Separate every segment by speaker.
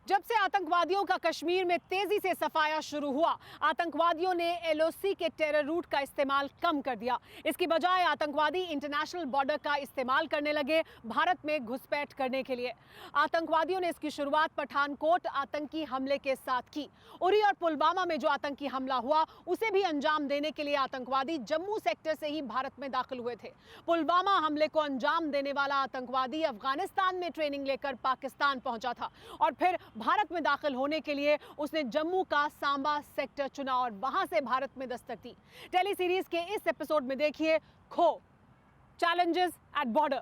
Speaker 1: जब से आतंकवादियों का कश्मीर में तेजी से सफाया शुरू हुआ, आतंकवादियों ने एलओसी के टेरर रूट का इस्तेमाल कम कर दिया। इसकी बजाय आतंकवादी इंटरनेशनल बॉर्डर का इस्तेमाल करने लगे भारत में घुसपैठ करने के लिए। आतंकवादियों ने इसकी शुरुआत पठानकोट आतंकी हमले के साथ की। उरी और पुलवामा में जो आतंकी हमला हुआ, उसे भी अंजाम देने के लिए आतंकवादी जम्मू सेक्टर से ही भारत में दाखिल हुए थे। पुलवामा हमले को अंजाम देने वाला आतंकवादी अफगानिस्तान में ट्रेनिंग लेकर पाकिस्तान पहुंचा था और फिर भारत में दाखिल होने के लिए उसने जम्मू का सांबा सेक्टर चुना और वहां से भारत में दस्तक दी। टेली सीरीज के इस एपिसोड में देखिए खो, चैलेंजेस एट बॉर्डर।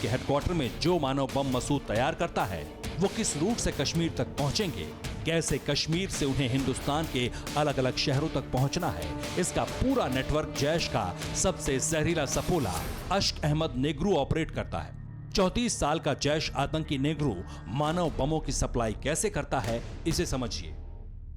Speaker 2: के हेडक्वार्टर में जो मानव बम मसूद तैयार करता है, वो किस रूट से कश्मीर तक पहुंचेंगे, कैसे कश्मीर से उन्हें हिंदुस्तान के अलग अलग शहरों तक पहुंचना है, इसका पूरा नेटवर्क जैश का सबसे जहरीला सपोला अश्क अहमद नेग्रू ऑपरेट करता है। 34 साल का जैश आतंकी नेग्रू मानव बमों की सप्लाई कैसे करता है, इसे समझिए।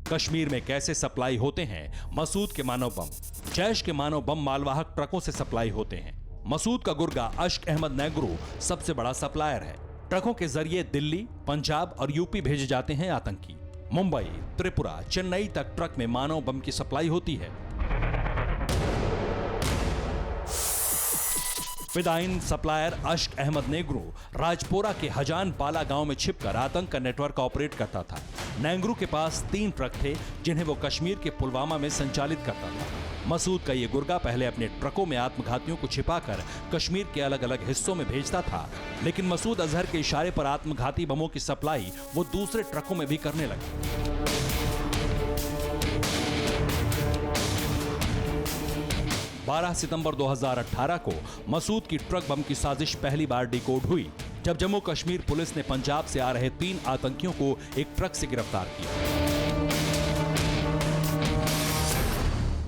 Speaker 2: कश्मीर में कैसे सप्लाई होते हैं मसूद के मानव बम। जैश के मानव बम मालवाहक ट्रकों से सप्लाई होते हैं। मसूद का गुर्गा अश्क अहमद नेग्रू सबसे बड़ा सप्लायर है। ट्रकों के जरिए दिल्ली, पंजाब और यूपी भेजे जाते हैं आतंकी। मुंबई, त्रिपुरा, चेन्नई तक ट्रक में मानव बम की सप्लाई होती है। फिदाइन सप्लायर अश्क अहमद नेग्रू राजपोरा के हजान पाला गांव में छिपकर आतंक का नेटवर्क ऑपरेट करता था। नेग्रू के पास 3 ट्रक थे जिन्हें वो कश्मीर के पुलवामा में संचालित करता था। मसूद का ये गुर्गा पहले अपने ट्रकों में आत्मघातियों को छिपाकर कश्मीर के अलग अलग हिस्सों में भेजता था, लेकिन मसूद अजहर के इशारे पर आत्मघाती बमों की सप्लाई वो दूसरे ट्रकों में भी करने लगे। 12 सितंबर 2018 को मसूद की ट्रक बम की साजिश पहली बार डिकोड हुई जब जम्मू कश्मीर पुलिस ने पंजाब से आ रहे 3 आतंकियों को एक ट्रक से गिरफ्तार किया।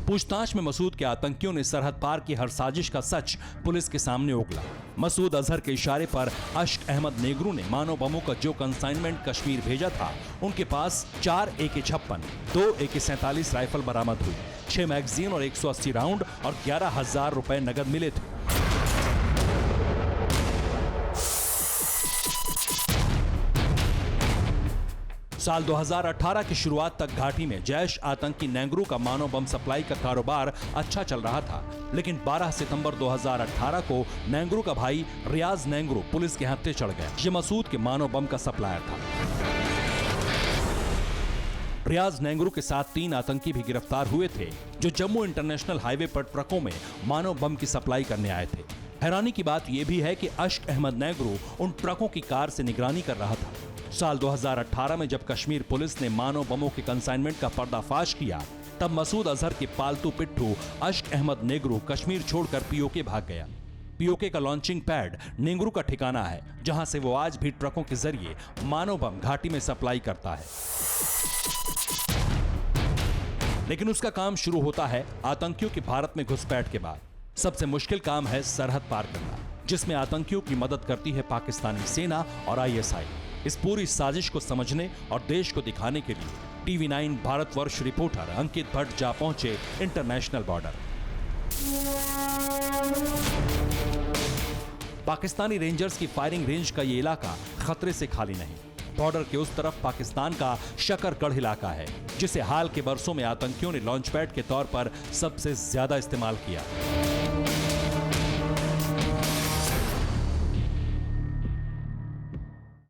Speaker 2: पूछताछ में मसूद के आतंकियों ने सरहद पार की हर साजिश का सच पुलिस के सामने उगला। मसूद अजहर के इशारे पर अश्क अहमद नेग्रू ने मानव बमों का जो कंसाइनमेंट कश्मीर भेजा था, उनके पास 4 AK-56, 2 AK-47 राइफल बरामद हुई, 6 मैगजीन और 180 राउंड और 11,000 रुपए नगद मिले थे। साल 2018 की शुरुआत तक घाटी में जैश आतंकी नेग्रू का मानव बम सप्लाई का कारोबार अच्छा चल रहा था, लेकिन 12 सितंबर 2018 को नेग्रू का भाई रियाज नेग्रू पुलिस के हत्थे चढ़ गया। ये मसूद के मानव बम का सप्लायर था। रियाज नेग्रू के साथ 3 आतंकी भी गिरफ्तार हुए थे जो जम्मू इंटरनेशनल हाईवे पर ट्रकों में मानव बम की सप्लाई करने आए थे। हैरानी की बात यह भी है कि अश्क अहमद नेग्रू उन ट्रकों की कार से निगरानी कर रहा था। साल 2018 में जब कश्मीर पुलिस ने मानव बमों के कंसाइनमेंट का पर्दाफाश किया, तब मसूद अजहर के पालतू पिट्ठू अश्क अहमद नेग्रू कश्मीर छोड़कर पीओके भाग गया। पीओके का लॉन्चिंग पैड नेग्रू का ठिकाना है, जहां से वो आज भी ट्रकों के जरिए मानव बम घाटी में सप्लाई करता है। लेकिन उसका काम शुरू होता है आतंकियों के भारत में घुसपैठ के बाद। सबसे मुश्किल काम है सरहद पार करना, जिसमें आतंकियों की मदद करती है पाकिस्तानी सेना और ISI। इस पूरी साजिश को समझने और देश को दिखाने के लिए TV9 भारतवर्ष रिपोर्टर अंकित भट्ट जा पहुंचे इंटरनेशनल बॉर्डर। पाकिस्तानी रेंजर्स की फायरिंग रेंज का ये इलाका खतरे से खाली नहीं। बॉर्डर के उस तरफ पाकिस्तान का शकरगढ़ इलाका है, जिसे हाल के बरसों में आतंकियों ने लॉन्च पैड के तौर पर सबसे ज्यादा इस्तेमाल किया।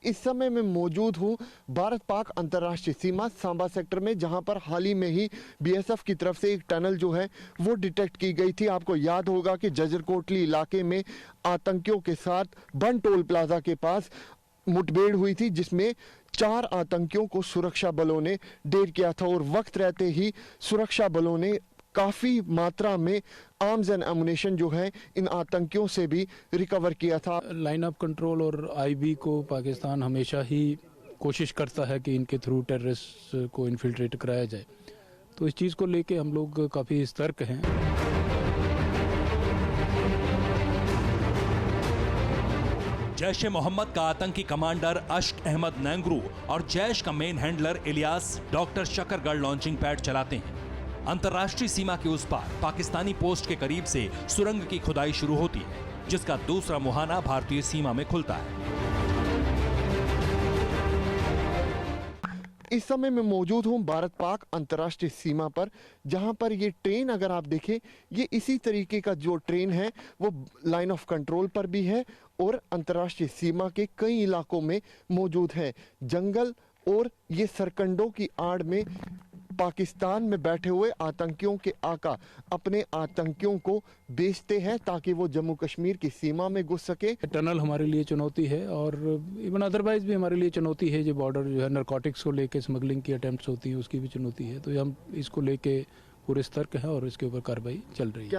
Speaker 3: इस समय मैं मौजूद हूं भारत पाक अंतर्राष्ट्रीय सीमा सांबा सेक्टर में, जहां पर हाल ही में ही BSF की तरफ से एक टनल जो है वो डिटेक्ट की गई थी। आपको याद होगा कि जजर कोटली इलाके में आतंकियों के साथ बन टोल प्लाजा के पास मुठभेड़ हुई थी, जिसमें 4 आतंकियों को सुरक्षा बलों ने ढेर किया था और वक्त रहते ही सुरक्षा बलों ने काफ़ी मात्रा में आर्म्स एंड एमुनेशन जो है इन आतंकियों से भी रिकवर किया था।
Speaker 4: लाइन ऑफ कंट्रोल और IB को पाकिस्तान हमेशा ही कोशिश करता है कि इनके थ्रू टेररिस्ट को इन्फिल्ट्रेट कराया जाए, तो इस चीज़ को लेके हम लोग काफ़ी सतर्क हैं।
Speaker 2: जैश ए मोहम्मद का आतंकी कमांडर अश्क अहमद नेग्रू और जैश का main handler Ilyas doctor Shakargarh launching pad चलाते हैं। अंतर्राष्ट्रीय सीमा के उस पार पाकिस्तानी पोस्ट के करीब से सुरंग की खुदाई शुरू होती है, जिसका दूसरा मुहाना भारतीय सीमा में खुलता है।
Speaker 3: इस समय मैं मौजूद हूं भारत पाक अंतर्राष्ट्रीय सीमा पर, जहां पर ये ट्रेन अगर आप देखें, ये इसी तरीके का जो ट्रेन है वो लाइन ऑफ कंट्रोल पर भी है और अंतर्राष्ट्रीय सीमा के कई इलाकों में मौजूद है। जंगल और ये सरकंडों की आड़ में पाकिस्तान में बैठे हुए आतंकियों के आका अपने आतंकियों को बेचते हैं ताकि वो जम्मू कश्मीर की सीमा में घुस सके।
Speaker 4: टनल हमारे लिए चुनौती है और इवन अदरवाइज भी हमारे लिए चुनौती है। जो बॉर्डर जो है नारकोटिक्स को लेके स्मगलिंग की अटेम्प्ट्स होती है उसकी भी चुनौती है। तो हम इसको लेके पूरे सतर्क हैं और इसके ऊपर कार्रवाई चल रही है।